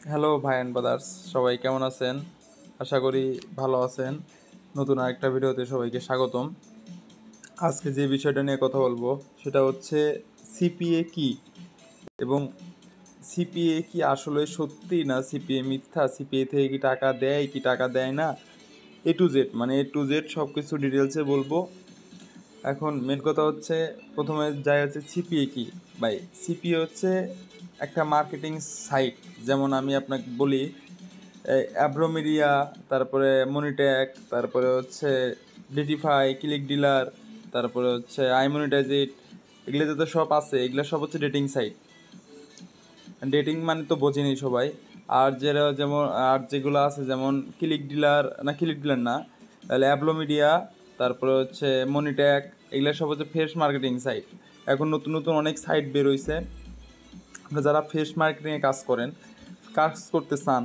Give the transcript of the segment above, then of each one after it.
Hello ভাই and brothers, সবাই কেমন আছেন? আশা করি ভালো আছেন। নতুন আরেকটা ভিডিওতে সবাইকে স্বাগতম। আজকে যে বিষয়টা নিয়ে কথা বলবো সেটা হচ্ছে সিপিএ কি, এবং সিপিএ কি আসলে সত্যি না সিপিএ মিথ্যা, সিপিএ থেকে কি টাকা দেয় কি টাকা দেয় না, এ টু জেড সব কিছু ডিটেলসে বলবো। এখন মেন কথা হচ্ছে, প্রথমে যাই হচ্ছে সিপিএ কি। ভাই, সিপিএ হচ্ছে একটা মার্কেটিং সাইট। যেমন আমি আপনাকে বলি, অ্যাব্রোমিডিয়া, তারপরে মনিট্যাক, তারপরে হচ্ছে ডেটিফাই, ক্লিক ডিলার, তারপরে হচ্ছে আইমনিটাইজেট, এগুলো তো সব আছে। এগুলো সব হচ্ছে ডেটিং সাইট। ডেটিং মানে তো বোঝেনি সবাই। আর যেগুলো আছে যেমন ক্লিক ডিলার না, তাহলে অ্যাব্লোমিডিয়া, তারপরে হচ্ছে মনিট্যাক, এগুলো সব হচ্ছে ফেস মার্কেটিং সাইট। এখন নতুন নতুন অনেক সাইট বের হইছে। আপনারা যারা ফেস মার্কেটিংয়ে কাজ করতে চান,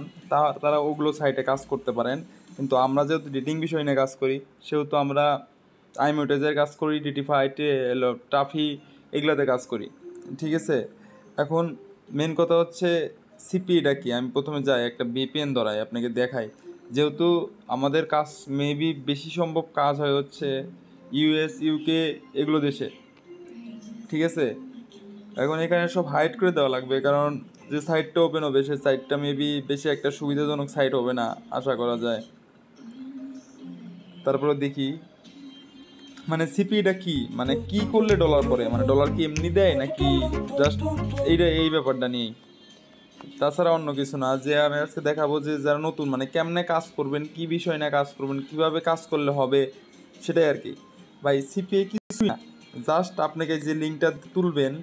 তারা ওগুলো সাইটে কাজ করতে পারেন। কিন্তু আমরা যেহেতু ডেটিং বিষয় নিয়ে কাজ করি, সেহেতু আমরা আইমোটেজের কাজ করি, ডিটিফাইটে টাফি, এগুলোতে কাজ করি। ঠিক আছে। এখন মেন কথা হচ্ছে সিপিটা কি। আমি প্রথমে যাই একটা বিপিএন ধরাই, আপনাকে দেখাই। যেহেতু আমাদের কাজ মেবি বেশি সম্ভব কাজ হয় হচ্ছে ইউএস, ইউকে, এগুলো দেশে। ঠিক আছে। এখন এখানে সব হাইড করে দেওয়া লাগবে, কারণ যে সাইটটা ওপেন হবে সেই সাইটটা মেবি বেশি একটা সুবিধাজনক সাইট হবে না, আশা করা যায়। তারপরে দেখি সিপিটা কি, কি করলে ডলার পড়ে, ডলার কি এমনি দেয় নাকি জাস্ট এই ব্যাপারটা নিয়েই। তাছাড়া অন্য কিছু না। যে আমি আজকে দেখাবো যে যারা নতুন, কেমনে কাজ করবেন, কি বিষয় নিয়ে কাজ করবেন, কিভাবে কাজ করলে হবে, সেটাই আর কি। ভাই, সিপিএ কিছুই না, জাস্ট আপনাকে যে লিঙ্কটা তুলবেন,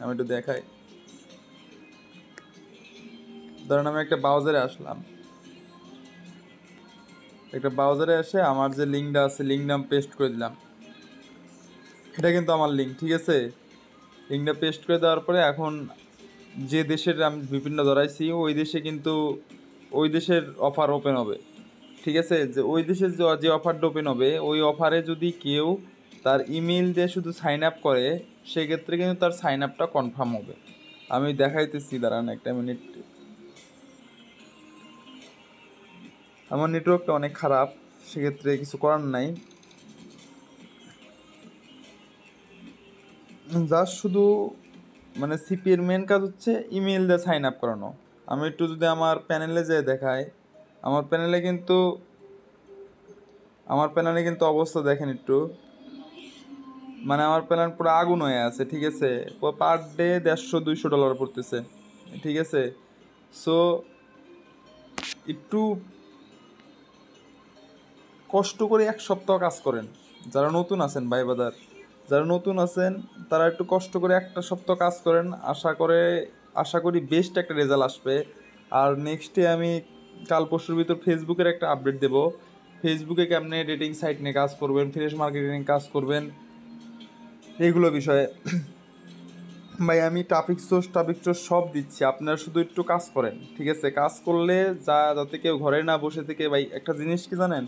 আমি একটু দেখাই। ধরেন আমি একটা ব্রাউজারে আসলাম, এসে আমার যে লিঙ্কটা আছে, লিঙ্কটা আমি পেস্ট করে দিলাম। এটা কিন্তু আমার লিঙ্ক, ঠিক আছে। লিঙ্কটা পেস্ট করে দেওয়ার পরে এখন যে দেশের আমি বিভিন্ন ধরাইছি, ওই দেশের অফার ওপেন হবে। ঠিক আছে। যে ওই দেশের যে অফারটা ওপেন হবে, ওই অফারে যদি কেউ তার ইমেল দিয়ে শুধু সাইন আপ করে, সেক্ষেত্রে কিন্তু তার সাইন আপটা কনফার্ম হবে। আমি দেখাইতেছি, দাঁড়ান একটা মিনিট। আমার নেটওয়ার্কটা অনেক খারাপ, সেক্ষেত্রে কিছু করার নাই। জাস্ট শুধু সিপিএর মেন কাজ হচ্ছে ইমেল দিয়ে সাইন আপ করানো। আমি একটু যদি আমার প্যানেলে যেয়ে দেখাই, আমার প্যানেলে কিন্তু অবস্থা দেখেন একটু। আমার প্ল্যান পুরো আগুন হয়ে আছে, ঠিক আছে। পার ডে 150-200 ডলার পড়তেছে, ঠিক আছে। সো একটু কষ্ট করে 1 সপ্তাহ কাজ করেন। যারা নতুন আছেন ভাই বাদার, যারা নতুন আছেন তারা একটু কষ্ট করে 1 সপ্তাহ কাজ করেন। আশা করি বেস্ট একটা রেজাল্ট আসবে। আর নেক্সটে আমি কাল পরশুর ভিতর ফেসবুকের একটা আপডেট দেব। ফেসবুকে কেমনে ডেটিং সাইট নিয়ে কাজ করবেন, ফ্রেশ মার্কেটিং কাজ করবেন, এইগুলো বিষয়ে। ভাই, আমি টপিক সোর্স সব দিচ্ছি, আপনারা শুধু একটু কাজ করেন, ঠিক আছে। কাজ করলে যাতে কেউ ঘরে না বসে থেকে, ভাই একটা জিনিস কি জানেন,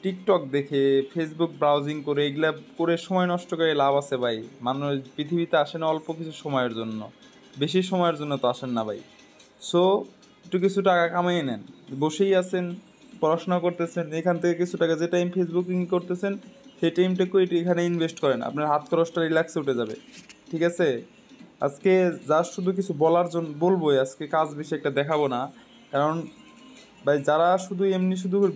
টিকটক দেখে, ফেসবুক ব্রাউজিং করে, এগুলা করে সময় নষ্ট করে লাভ আছে ভাই? মানুষ পৃথিবীতে আসে না অল্প কিছু সময়ের জন্য, বেশি সময়ের জন্য তো আসেন না ভাই। সো একটু কিছু টাকা কামাই নেন। বসেই আছেন, পড়াশোনা করতেছেন, এখান থেকে কিছু টাকা যে টাইম ফেসবুকিং করতেছেন, সেই টাইমটাকে এখানে ইনভেস্ট করেন, আপনার হাত খরচটা রিল্যাক্সে উঠে যাবে, ঠিক আছে। আজকে জাস্ট শুধু কিছু বলার জন্য বলবোই, আজকে কাজ বেশি একটা দেখাবো না। কারণ ভাই, যারা শুধু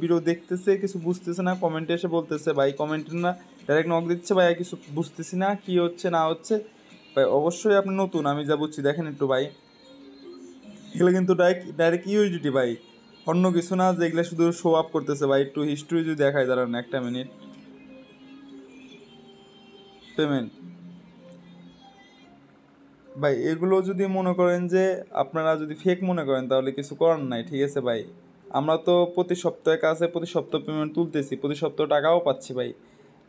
ভিডিও দেখতেছে, কিছু বুঝতেছে না, কমেন্টে এসে বলতেছে ভাই, কমেন্টে না ডাইরেক্ট নক দিচ্ছে, ভাই কিছু বুঝতেছি না, কি হচ্ছে না হচ্ছে। ভাই অবশ্যই আপনি নতুন, আমি যা বুঝছি দেখেন একটু ভাই। এগুলো কিন্তু ডাইরেক্ট ইউএসডিটি ভাই, অন্য কিছু না যে এগুলো শুধু শো আপ করতেছে ভাই। একটু হিস্ট্রি যদি দেখায়, দাঁড়ান একটা মিনিট। পেমেন্ট, ভাই এগুলো যদি মনে করেন যে আপনারা যদি ফেক মনে করেন, তাহলে কিছু করার নাই, ঠিক আছে ভাই। আমরা তো প্রতি সপ্তাহে কাছে, প্রতি সপ্তাহ পেমেন্ট তুলতেছি, প্রতি সপ্তাহ টাকাও পাচ্ছি ভাই।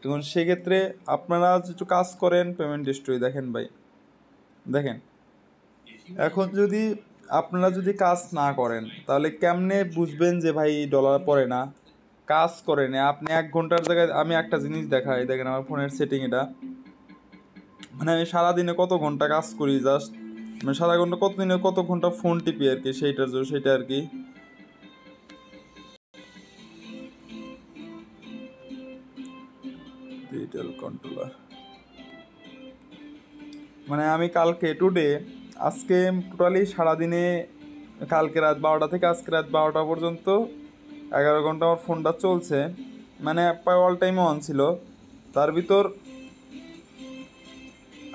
এখন সেক্ষেত্রে আপনারা একটু কাজ করেন, পেমেন্ট হিস্ট্রি দেখেন ভাই, দেখেন। এখন যদি আপনারা যদি কাজ না করেন, তাহলে কেমনে বুঝবেন যে ভাই ডলার পড়ে না? কাজ করেন আপনি 1 ঘন্টার জায়গায়, আমি একটা জিনিস দেখাই, দেখেন আমার ফোনের সেটিং এটা। আমি সারাদিনে কত ঘন্টা কাজ করি, জাস্ট মানে সারা ঘন্টা কতদিনে কত ঘন্টা ফোন টিপি আর কি, সেইটার জন্য সেটা আর কি। ডিজিটাল কন্ট্রোলার মানে আমি কালকে আজকে টোটালি সারাদিনে কালকে রাত 12টা থেকে আজকে রাত 12টা পর্যন্ত 11 ঘন্টা আমার ফোনটা চলছে, মানে প্রায় অল টাইম অন ছিল। তার ভিতর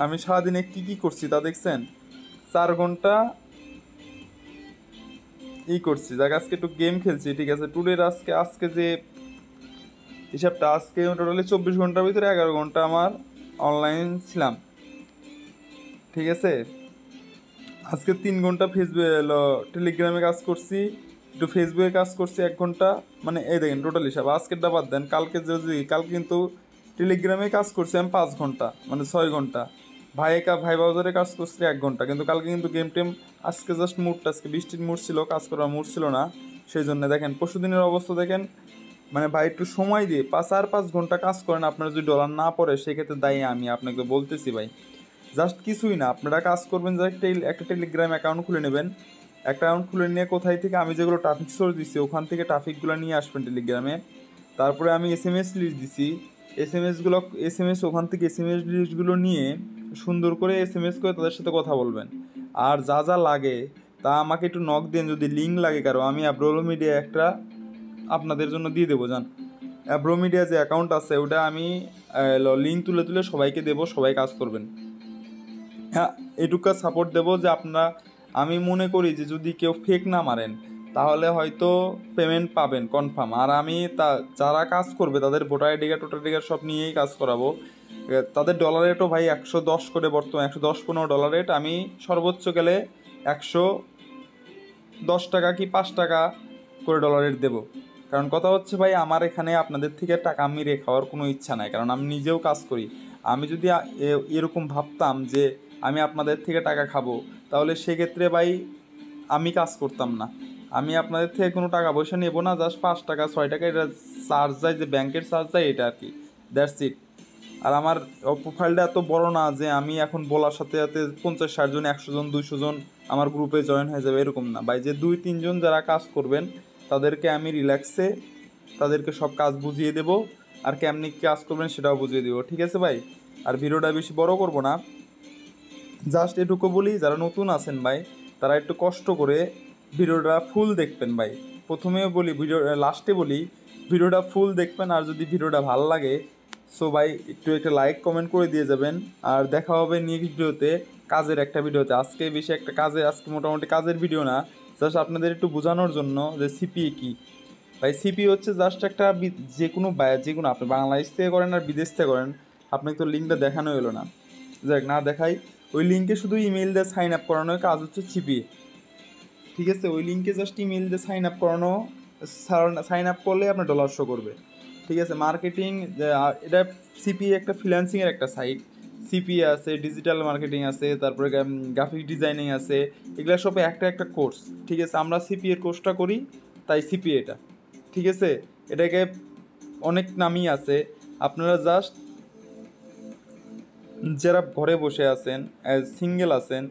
আমি সারাদিনে কি করছি তা দেখছেন? 4 ঘন্টা করছি, যাক আজকে একটু গেম খেলছি, ঠিক আছে। আজকে যে হিসাবটা, আজকে টোটালি 24 ঘন্টার ভিতরে 11 ঘন্টা আমার অনলাইন ছিলাম, ঠিক আছে। আজকে 3 ঘন্টা টেলিগ্রামে কাজ করছি, একটু ফেসবুকে কাজ করছি 1 ঘন্টা, মানে এই দেখেন টোটাল হিসাব। আজকেরটা বাদ দেন, কালকে কিন্তু টেলিগ্রামে কাজ করছি আমি 5 ঘন্টা, মানে 6 ঘন্টা। ভাই বাজারে কাজ করছি 1 ঘন্টা, কিন্তু কালকে কিন্তু গেম টেম, আজকে জাস্ট মুডটা, আজকে বৃষ্টির মুড ছিল, কাজ করার মুড ছিল না, সেই জন্য দেখেন পরশু দিনের অবস্থা দেখেন। মানে ভাই একটু সময় দিয়ে 5 ঘন্টা কাজ করেন, আপনার যদি ডলার না পড়ে সেক্ষেত্রে দায়ী আমি, আপনাকে বলতেছি ভাই। জাস্ট কিছুই না, আপনারা কাজ করবেন, জাস্ট একটা টেলিগ্রাম অ্যাকাউন্ট খুলে নেবেন। অ্যাকাউন্ট খুলে নিয়ে কোথায় থেকে আমি যেগুলো ট্রাফিক সোর্স দিচ্ছি ওখান থেকে ট্রাফিকগুলো নিয়ে আসবেন টেলিগ্রামে। তারপরে আমি SMS লিস্ট দিছি, এস এম এস ওখান থেকে SMS লিস্টগুলো নিয়ে সুন্দর করে SMS করে তাদের সাথে কথা বলবেন। আর যা যা লাগে তা আমাকে একটু নক দেন, যদি লিঙ্ক লাগে কারো, আমি অ্যাব্রোলো মিডিয়া একটা আপনাদের জন্য দিয়ে দেবো। যান, অ্যাব্রো মিডিয়া যে অ্যাকাউন্ট আছে ওটা আমি লিঙ্ক তুলে তুলে সবাইকে দেবো, সবাই কাজ করবেন। হ্যাঁ, এটুকু সাপোর্ট দেবো যে আমি মনে করি যে যদি কেউ ফেক না মারেন তাহলে হয়তো পেমেন্ট পাবেন কনফার্ম। আর আমি যারা কাজ করবে তাদের voter ID card voter ID card সব নিয়েই কাজ করাবো। তাদের ডলার রেটও ভাই 110 করে, বর্তমানে 110-15 ডলার রেট। আমি সর্বোচ্চ গেলে 110 টাকা কি 5 টাকা করে ডলার রেট দেবো। কারণ কথা হচ্ছে ভাই, আমার এখানে আপনাদের থেকে টাকা মেরে খাওয়ার কোনো ইচ্ছা নাই, কারণ আমি নিজেও কাজ করি। আমি যদি এরকম ভাবতাম যে আমি আপনাদের থেকে টাকা খাবো, তাহলে সেক্ষেত্রে ভাই আমি কাজ করতাম না। আমি আপনাদের থেকে কোনো টাকা পয়সা নেবো না, জাস্ট 5 টাকা 6 টাকা এটা চার্জ যায়, যে ব্যাংকের চার্জ যায়, এটা আর কি, দ্যাটস ইট। আর আমার প্রোফাইলটা এত বড় না যে আমি এখন বলার সাথে সাথে 50-60 জন 100 জন 200 জন আমার গ্রুপে জয়েন হয়ে যাবে, এরকম না ভাই। যে 2-3 জন যারা কাজ করবেন তাদেরকে আমি রিল্যাক্সে তাদেরকে সব কাজ বুঝিয়ে দেবো, আর কেমনি কাজ করবেন সেটাও বুঝিয়ে দেবো, ঠিক আছে ভাই। আর ভিডিওটা বেশি বড় করব না, জাস্ট এটুকু বলি, যারা নতুন আছেন ভাই তারা একটু কষ্ট করে ভিডিওটা ফুল দেখবেন ভাই। প্রথমেও বলি, লাস্টে বলি, ভিডিওটা ফুল দেখবেন। আর যদি ভিডিওটা ভালো লাগে সো ভাই একটু একটা লাইক কমেন্ট করে দিয়ে যাবেন। আর দেখা হবে নেক্সট ভিডিওতে, কাজের একটা ভিডিওতে। আজকে মোটামুটি কাজের ভিডিও না, জাস্ট আপনাদের একটু বোঝানোর জন্য যে সিপিএ কী। ভাই সিপিএ হচ্ছে জাস্ট একটা যে কোনো আপনি বাংলাদেশ থেকে করেন আর বিদেশ থেকে করেন, আপনাকে তো লিঙ্কটা দেখানো হলো না, যাক না দেখাই। ওই লিঙ্কে শুধু ইমেল দিয়ে সাইন আপ করানোর কাজ হচ্ছে সিপিএ, ঠিক আছে। ওই লিঙ্কে জাস্ট ইমেল দিয়ে সাইন আপ করানো, সাইন আপ করলে আপনার ডলার শো করবে, ঠিক আছে। মার্কেটিং, এটা সিপিএ একটা ফ্রিল্যান্সিংয়ের একটা সাইট। সিপিএ আছে, ডিজিটাল মার্কেটিং আছে, তারপরে গ্রাফিক ডিজাইনিং আছে, এগুলো সব একটা কোর্স, ঠিক আছে। আমরা সিপিএর কোর্সটা করি, তাই সিপিএ এটা, ঠিক আছে। এটাকে অনেক নামই আছে, আপনারা জাস্ট যারা ঘরে বসে আছেন, সিঙ্গেল আছেন,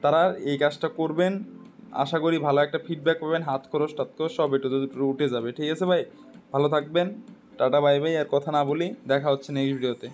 তারা এই কাজটা করবেন। আশা করি ভালো একটা ফিডব্যাক পাবেন, হাত খরচ সব একটু উঠে যাবে, ঠিক আছে ভাই। ভালো থাকবেন, টাটা বাই বাই। আর কথা না বলি, দেখা হচ্ছে নেক্সট ভিডিওতে।